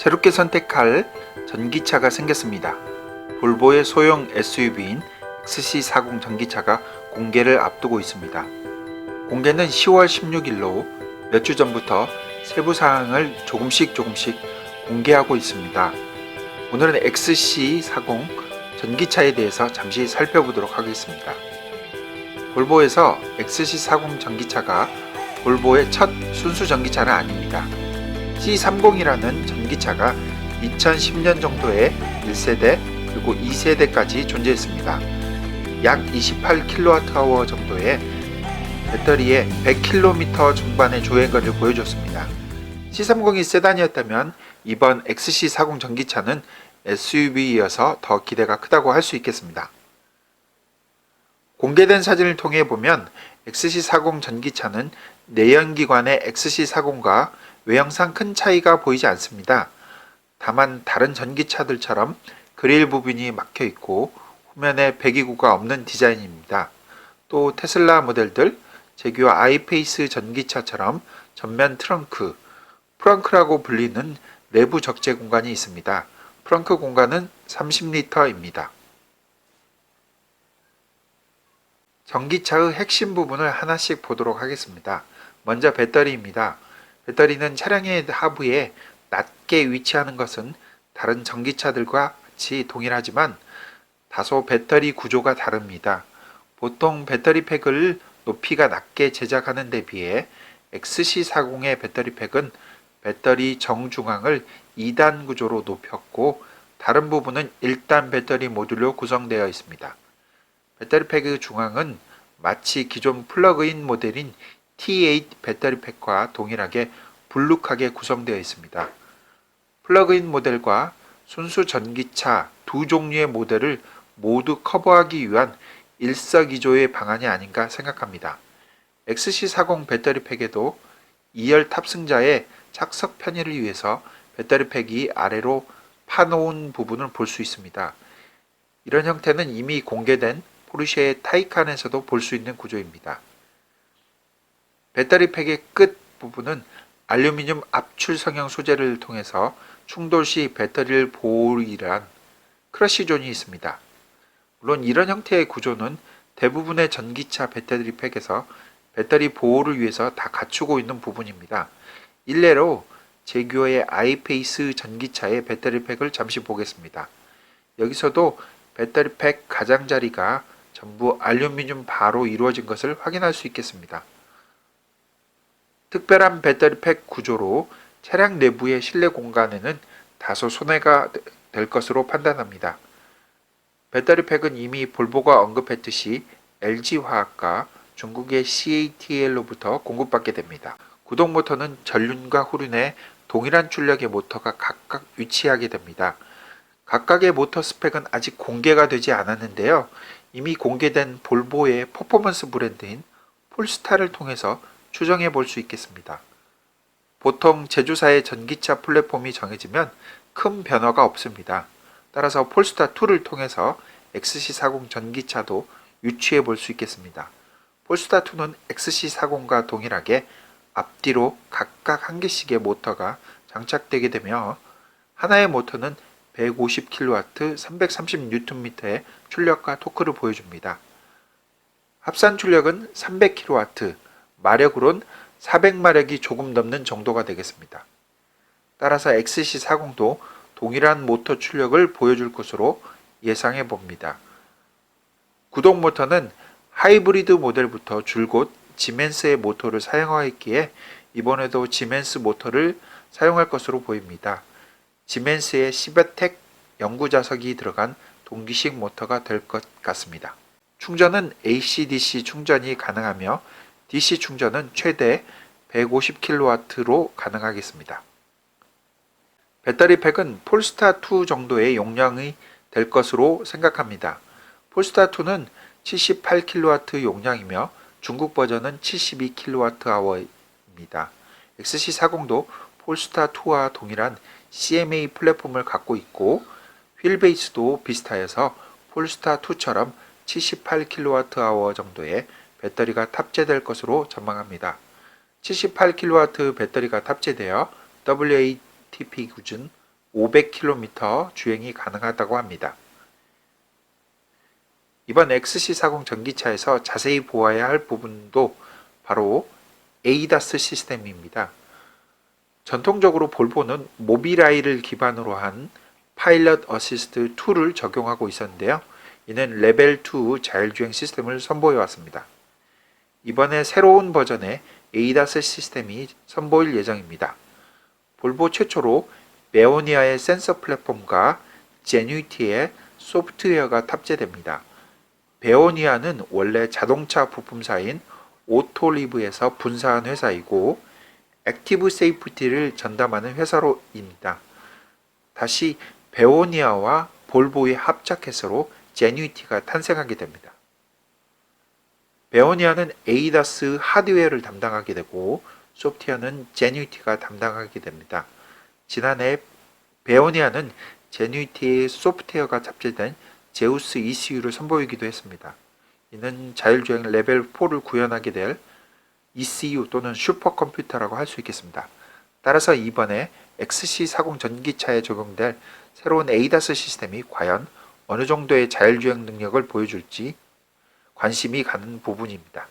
새롭게 선택할 전기차가 생겼습니다. 볼보의 소형 SUV인 XC40 전기차가 공개를 앞두고 있습니다. 공개는 10월 16일로 몇 주 전부터 세부 사항을 조금씩 공개하고 있습니다. 오늘은 XC40 전기차에 대해서 잠시 살펴보도록 하겠습니다. 볼보에서 XC40 전기차가 볼보의 첫 순수 전기차는 아닙니다. C30이라는 전기차가 2010년 정도에 1세대 그리고 2세대까지 존재했습니다. 약 28kWh 정도의 배터리에 100km 중반의 주행거리를 보여줬습니다. C30이 세단이었다면 이번 XC40 전기차는 SUV이어서 더 기대가 크다고 할 수 있겠습니다. 공개된 사진을 통해 보면 XC40 전기차는 내연기관의 XC40과 외형상 큰 차이가 보이지 않습니다. 다만 다른 전기차들처럼 그릴 부분이 막혀 있고 후면에 배기구가 없는 디자인입니다. 또 테슬라 모델들, 제규어 아이페이스 전기차처럼 전면 프렁크라고 불리는 내부 적재 공간이 있습니다. 프렁크 공간은 30리터입니다. 전기차의 핵심 부분을 하나씩 보도록 하겠습니다. 먼저 배터리입니다. 배터리는 차량의 하부에 낮게 위치하는 것은 다른 전기차들과 같이 동일하지만 다소 배터리 구조가 다릅니다. 보통 배터리 팩을 높이가 낮게 제작하는 데 비해 XC40의 배터리 팩은 배터리 정중앙을 2단 구조로 높였고 다른 부분은 1단 배터리 모듈로 구성되어 있습니다. 배터리 팩의 중앙은 마치 기존 플러그인 모델인 T8 배터리 팩과 동일하게 불룩하게 구성되어 있습니다. 플러그인 모델과 순수 전기차 두 종류의 모델을 모두 커버하기 위한 일석이조의 방안이 아닌가 생각합니다. XC40 배터리 팩에도 2열 탑승자의 착석 편의를 위해서 배터리 팩이 아래로 파놓은 부분을 볼 수 있습니다. 이런 형태는 이미 공개된 포르쉐의 타이칸에서도 볼 수 있는 구조입니다. 배터리 팩의 끝 부분은 알루미늄 압출 성형 소재를 통해서 충돌 시 배터리를 보호하기 위한 크러쉬 존이 있습니다. 물론 이런 형태의 구조는 대부분의 전기차 배터리 팩에서 배터리 보호를 위해서 다 갖추고 있는 부분입니다. 일례로 제규어의 아이페이스 전기차의 배터리 팩을 잠시 보겠습니다. 여기서도 배터리 팩 가장자리가 전부 알루미늄 바로 이루어진 것을 확인할 수 있겠습니다. 특별한 배터리 팩 구조로 차량 내부의 실내 공간에는 다소 손해가 될 것으로 판단합니다. 배터리 팩은 이미 볼보가 언급했듯이 LG화학과 중국의 CATL로부터 공급받게 됩니다. 구동 모터는 전륜과 후륜에 동일한 출력의 모터가 각각 위치하게 됩니다. 각각의 모터 스펙은 아직 공개가 되지 않았는데요. 이미 공개된 볼보의 퍼포먼스 브랜드인 폴스타를 통해서 추정해 볼 수 있겠습니다. 보통 제조사의 전기차 플랫폼이 정해지면 큰 변화가 없습니다. 따라서 폴스타2를 통해서 XC40 전기차도 유추해 볼 수 있겠습니다. 폴스타2는 XC40과 동일하게 앞뒤로 각각 한 개씩의 모터가 장착되게 되며 하나의 모터는 150kW, 330Nm의 출력과 토크를 보여줍니다. 합산 출력은 300kW, 마력으론 400마력이 조금 넘는 정도가 되겠습니다. 따라서 XC40도 동일한 모터 출력을 보여줄 것으로 예상해 봅니다. 구동 모터는 하이브리드 모델부터 줄곧 지멘스의 모터를 사용하였기에 이번에도 지멘스 모터를 사용할 것으로 보입니다. 지멘스의 시베텍 연구자석이 들어간 동기식 모터가 될 것 같습니다. 충전은 AC/DC 충전이 가능하며 DC 충전은 최대 150kW로 가능하겠습니다. 배터리 팩은 폴스타2 정도의 용량이 될 것으로 생각합니다. 폴스타2는 78kW 용량이며 중국 버전은 72kWh입니다. XC40도 폴스타2와 동일한 CMA 플랫폼을 갖고 있고 휠베이스도 비슷하여서 폴스타2처럼 78kWh 정도의 배터리가 탑재될 것으로 전망합니다. 78kW 배터리가 탑재되어 WLTP 기준 500km 주행이 가능하다고 합니다. 이번 XC40 전기차에서 자세히 보아야 할 부분도 바로 ADAS 시스템입니다. 전통적으로 볼보는 모빌아이를 기반으로 한 파일럿 어시스트 2를 적용하고 있었는데요. 이는 레벨 2 자율주행 시스템을 선보여 왔습니다. 이번에 새로운 버전의 ADAS 시스템이 선보일 예정입니다. 볼보 최초로 베오니아의 센서 플랫폼과 제뉴이티의 소프트웨어가 탑재됩니다. 베오니아는 원래 자동차 부품사인 오토리브에서 분사한 회사이고 액티브 세이프티를 전담하는 회사로입니다. 다시 베오니아와 볼보의 합작해서로 제뉴이티가 탄생하게 됩니다. 베오니아는 ADAS 하드웨어를 담당하게 되고 소프트웨어는 제뉴이티가 담당하게 됩니다. 지난해 베오니아는 제뉴이티의 소프트웨어가 탑재된 제우스 ECU를 선보이기도 했습니다. 이는 자율주행 레벨 4를 구현하게 될 ECU 또는 슈퍼컴퓨터라고 할 수 있겠습니다. 따라서 이번에 XC40 전기차에 적용될 새로운 ADAS 시스템이 과연 어느 정도의 자율주행 능력을 보여줄지 관심이 가는 부분입니다.